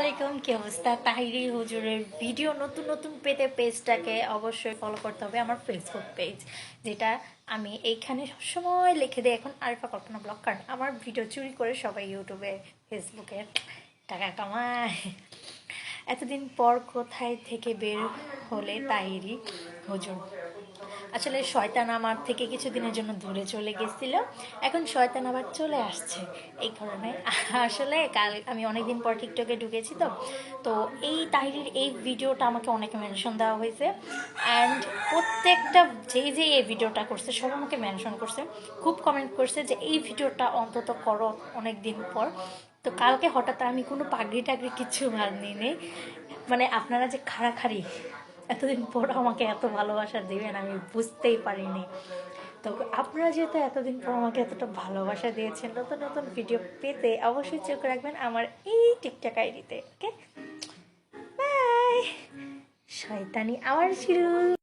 আসসালামাইকুম, কি অবস্থা? তাহিরি হুজুরের ভিডিও নতুন নতুন পেতে পেজটাকে অবশ্যই ফলো করতে হবে, আমার ফেসবুক পেজ, যেটা আমি এইখানে সবসময় লিখে দিই এখন আরিফা কল্পনা ব্লগ। কারণ আমার ভিডিও চুরি করে সবাই ইউটিউবে ফেসবুকে টাকা কামায়। এতদিন পর কোথায় থেকে বের হলে তাহিরি হুজুর? আসলে শয়তান আমার থেকে কিছুদিনের জন্য দূরে চলে গেছিল, এখন শয়তান আবার চলে আসছে। এই কারণে আসলে কাল আমি অনেকদিন পর টিকটকে ঢুকেছি, তো তো এই তাহিরির এই ভিডিওটা আমাকে অনেকে মেনশন দেওয়া হয়েছে। অ্যান্ড প্রত্যেকটা যে এই ভিডিওটা করছে সব আমাকে মেনশন করছে, খুব কমেন্ট করছে যে এই ভিডিওটা অন্তত করো অনেক দিন পর। তো কালকে হঠাৎ আমি কোনো পাগড়ি টাগড়ি কিচ্ছু বানিয়ে নেই, মানে আপনারা যে খাড়াখাড়ি এতদিন পর আমাকে এত ভালোবাসা দিবেন আমি বুঝতেই পারিনি। তো আপনারা যেহেতু এতদিন পর আমাকে এতটা ভালোবাসা দিয়েছেন, নতুন নতুন ভিডিও পেতে অবশ্যই চোখ রাখবেন আমার এই টিকটক আইডিতে। ওকে, বাই। শয়তানি আবার শুরু।